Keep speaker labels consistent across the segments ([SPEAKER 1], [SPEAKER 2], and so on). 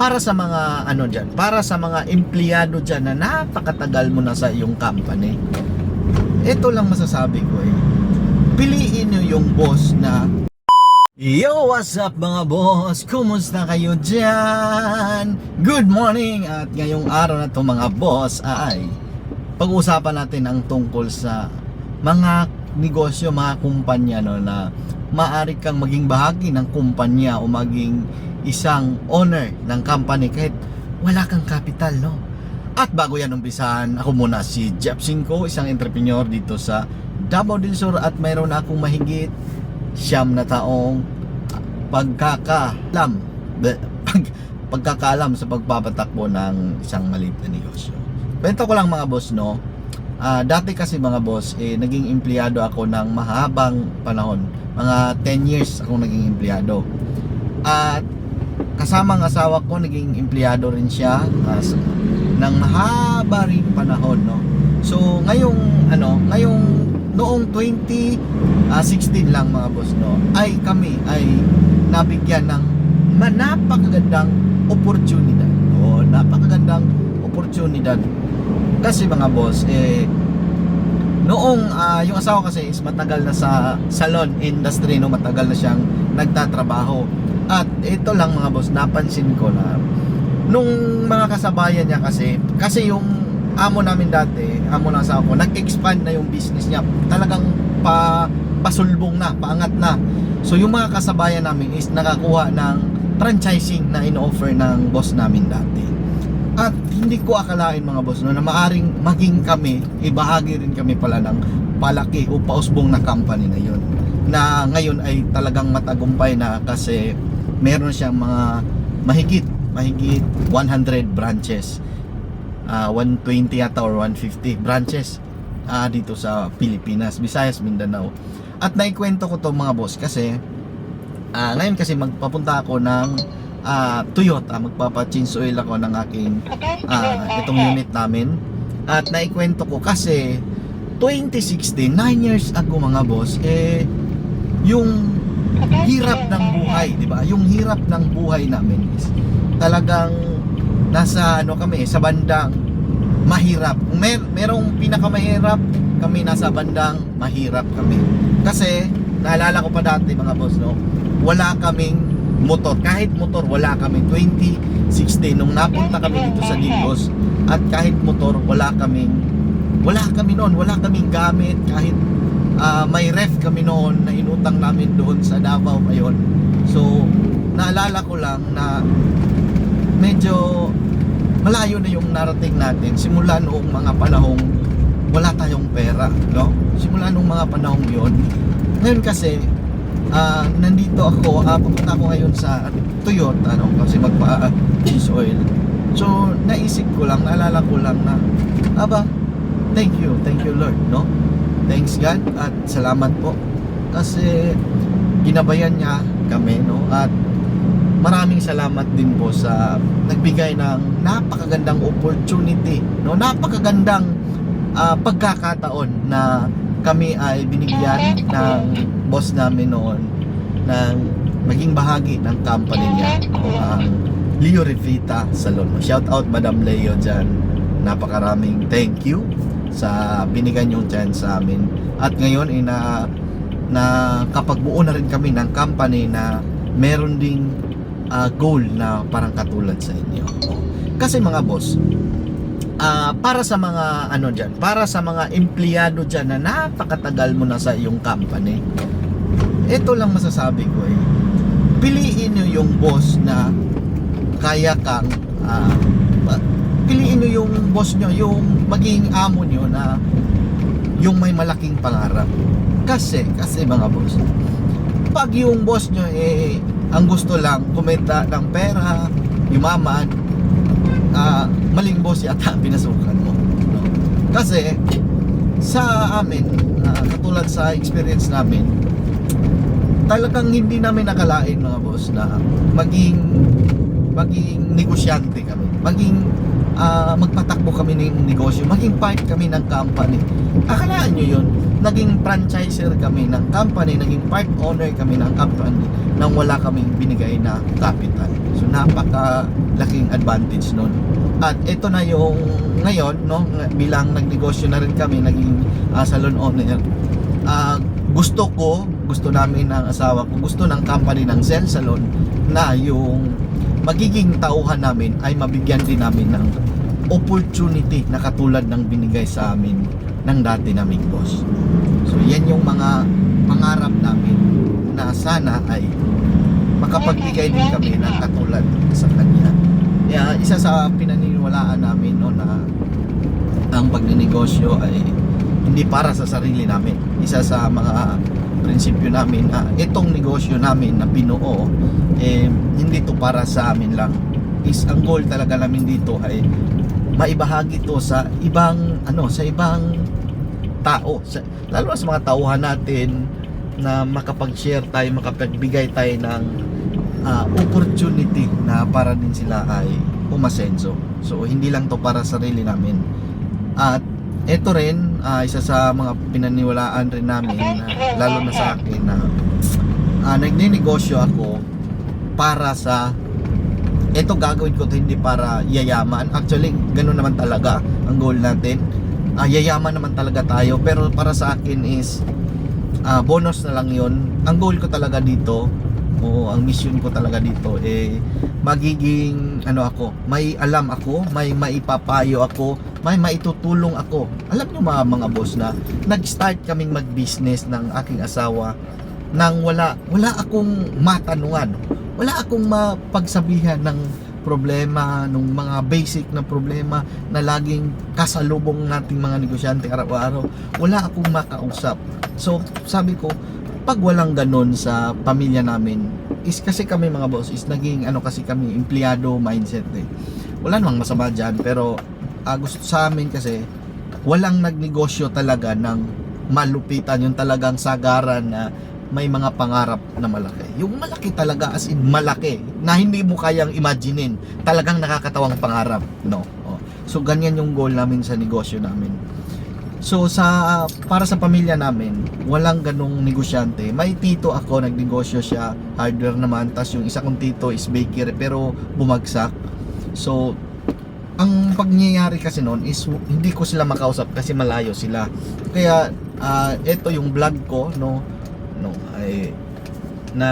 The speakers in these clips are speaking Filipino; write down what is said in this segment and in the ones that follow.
[SPEAKER 1] para sa mga ano diyan, para sa mga empleyado diyan na napakatagal mo na sa iyong company. Ito lang masasabi ko piliin niyo yung boss na yo, what's up mga boss? Kumusta kayo dyan? Good morning! At ngayong araw na to mga boss ay pag-uusapan natin ang tungkol sa mga negosyo, mga kumpanya na maaari kang maging bahagi ng kumpanya o maging isang owner ng company kahit wala kang kapital, no? At bago yan umpisahan, ako muna si Jeff Cinco, isang entrepreneur dito sa Davao del Sur at mayroon na akong mahigit 9 na taong pagkakalam sa pagpapatakbo ng isang maliit na negosyo. Kwento ko lang mga boss, no? Dati kasi mga boss, naging empleyado ako ng mahabang panahon. Mga 10 years akong naging empleyado. At kasama ang asawa ko, naging empleyado rin siya ng mahaba rin panahon, no? So ngayong noong 2016 lang mga boss, no, ay kami ay nabigyan ng napakagandang oportunidad. Napakagandang oportunidad. Kasi mga boss, noong yung asawa kasi is matagal na sa salon industry, no, matagal na siyang nagtatrabaho. At ito lang mga boss, napansin ko na nung mga kasabayan niya kasi yung amo namin dati, amo ng asawa ko, nag-expand na yung business niya. Talagang pasulbong na, paangat na. So yung mga kasabayan namin is nakakuha ng franchising na in-offer ng boss namin dati. At hindi ko akalain mga boss, no, na maaring maging kami, ibahagi rin kami pala ng palaki o pausbong na company na yun, na ngayon ay talagang matagumpay na kasi meron siyang mga mahigit 100 branches, 120 yata or 150 branches dito sa Pilipinas, Visayas, Mindanao. At naikwento ko to mga boss kasi ngayon kasi magpapunta ako ng Toyota, magpapa-change oil ako ng aking itong unit namin. At naikwento ko kasi 2016, 9 years ago mga boss, yung hirap ng buhay, di ba? Yung hirap ng buhay namin is talagang nasa kami sa bandang mahirap. Merong pinakamahirap, kami nasa bandang mahirap kami. Kasi naalala ko pa dati mga boss, no, wala kaming motor. Kahit motor wala kami. 2016 nung napunta kami dito sa Digos, at kahit motor wala kami noon, wala kaming gamit. Kahit may ref kami noon na inutang namin doon sa Davao pa yun. So naalala ko lang na medyo malayo na yung narating natin simula noong mga panahong wala tayong pera, no? Simula noong mga panahong yon. Ngayon kasi nandito ako, pupunta ako ngayon sa Toyota, no, kasi magpa-change oil. So naisip ko lang, naalala ko lang na thank you Lord, no? Thanks God at salamat po kasi ginabayan niya kami, no? At maraming salamat din po sa nagbigay ng napakagandang opportunity, no? Napakagandang pagkakataon na kami ay binigyan ng boss namin noon ng maging bahagi ng company niya, ang Leo Revita Salon. Shout out Madam Leo dyan. Napakaraming thank you sa binigyan yung chance sa amin. At ngayon na kapagbuo na rin kami ng company na meron ding goal na parang katulad sa inyo. Kasi mga boss, para sa mga para sa mga empleyado dyan na napakatagal mo na sa iyong company, ito lang masasabi ko piliin nyo yung boss na kaya kang piliin nyo yung boss nyo, yung maging amo nyo na yung may malaking pangarap. Kasi mga boss, pag yung boss nyo ang gusto lang kumita ng pera, yumaman, maling boss yata pinasukan mo, no? Kasi sa amin, katulad sa experience namin, talagang hindi namin nakalain mga boss na maging negosyante kami, magpatakbo kami ng negosyo, maging part kami ng company. Akalaan nyo yun, naging franchisor kami ng company, naging part owner kami ng company nang wala kaming binigay na capital. So napaka-laking advantage nun. At ito na yung ngayon, no, bilang nagnegosyo na rin kami, naging salon owner. Gusto namin ng asawa ko, gusto ng company ng Zel Salon na yung magiging tauhan namin ay mabigyan din namin ng opportunity na katulad ng binigay sa amin ng dati naming boss. So yan yung mga pangarap namin na sana ay makapagbigay din kami ng katulad sa kanya. Kaya isa sa pinaniniwalaan namin, no, na ang pagninegosyo ay hindi para sa sarili namin. Isa sa mga prinsipyo namin, itong negosyo namin na binuo, hindi to para sa amin lang. Ang goal talaga namin dito ay maibahagi to sa ibang tao, lalo na sa mga tauhan natin, na makapag-share tayo, makapagbigay tayo ng opportunity na para din sila ay umasenso. So hindi lang to para sa sarili namin. At ito rin, isa sa mga pinaniwalaan rin namin, lalo na sa akin, na nagninegosyo ako para sa ito, gagawin ko to hindi para yayaman. Actually, ganoon naman talaga ang goal natin. Yayaman naman talaga tayo, pero para sa akin is bonus na lang yon. Ang goal ko talaga dito, o ang mission ko talaga dito, magiging may alam ako, may maipapayo ako, may maitutulong ako. Alam nyo mga boss, na nag-start kaming mag-business ng aking asawa nang wala akong matanungan, wala akong mapagsabihan ng problema, nung mga basic na problema na laging kasalubong nating mga negosyante araw-araw. Wala akong makausap. So sabi ko, pag walang ganon sa pamilya namin, is kasi kami mga boss is naging kasi kami empleyado mindset Wala namang masama dyan, pero gusto sa amin kasi walang nagnegosyo talaga ng malupitan, yung talagang sagaran na may mga pangarap na malaki. Yung malaki talaga, as in malaki, na hindi mo kayang imaginein, talagang nakakatawang pangarap, no? So ganyan yung goal namin sa negosyo namin. So para sa pamilya namin, walang ganong negosyante. May tito ako, nagnegosyo siya, hardware naman. Tas yung isa kong tito is bakery, pero bumagsak. So ang pagngyayari kasi noon is hindi ko sila makausap kasi malayo sila. Kaya ito yung vlog ko, ay na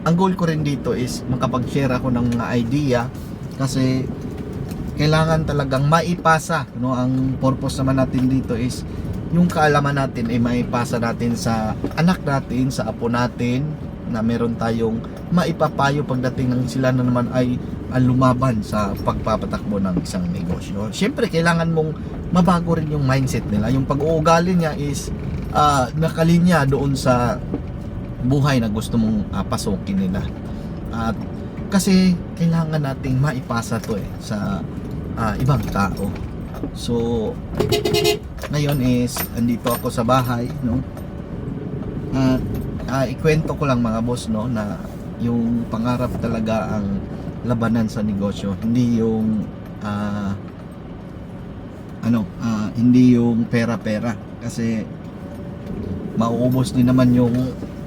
[SPEAKER 1] ang goal ko rin dito is makapag-share ako ng mga idea, kasi kailangan talagang maipasa, ang purpose naman natin dito is yung kaalaman natin ay maipasa natin sa anak natin, sa apo natin, na meron tayong maipapayo pagdating ng sila na naman ay lumaban sa pagpapatakbo ng isang negosyo. Siyempre kailangan mong mabago rin yung mindset nila, yung pag-uugali niya is nakalinya doon sa buhay na gusto mong pasukin nila. At kasi kailangan nating maipasa to sa ibang tao. So ngayon is andito ako sa bahay, at ikwento ko lang mga boss, na yung pangarap talaga ang labanan sa negosyo, hindi yung hindi yung pera-pera, kasi mauubos din naman yung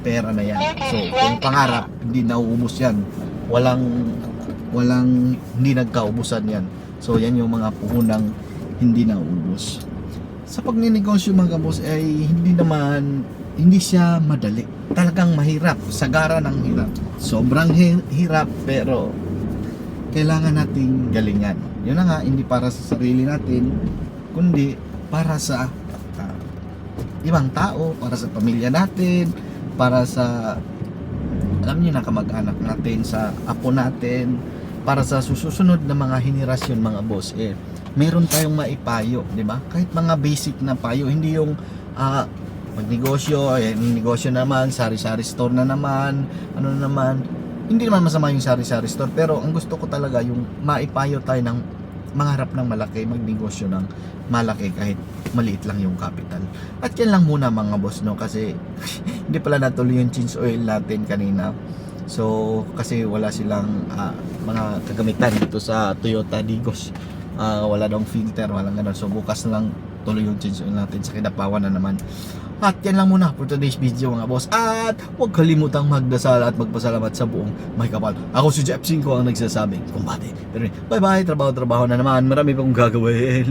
[SPEAKER 1] pera na yan. So kung pangarap, hindi nauubos yan. Walang hindi nagkaubusan yan. So yan yung mga puhunang hindi nauubos. Sa pagninegosyo mga boss ay hindi siya madali. Talagang mahirap, sagara ng hirap. Sobrang hirap, pero kailangan nating galingan. Yun na nga, hindi para sa sarili natin, kundi para sa ibang tao, para sa pamilya natin, para sa na kamag-anak natin, sa apo natin, para sa susunod na mga henerasyon mga boss. Meron tayong maipayo, di ba? Kahit mga basic na payo, hindi yung magnegosyo, negosyo naman, sari-sari store na naman, hindi naman masama yung sari-sari store, pero ang gusto ko talaga yung maipayo tayo ng mangarap ng malaki, magnegosyo ng malaki kahit maliit lang yung capital. At yan lang muna mga boss, kasi hindi pala natuloy yung change oil natin kanina. So kasi wala silang mga kagamitan dito sa Toyota Digos. Wala daw filter, walang ganun. So bukas na lang tuloy yung change oil natin sa Kidapawan na naman. At yan lang muna for today's video mga boss. At huwag kalimutang magdasal at magpasalamat sa buong may kapal. Ako si Jeff 5 ang nagsasabing kumbate. Pero bye bye, trabaho na naman. Marami pang gagawin.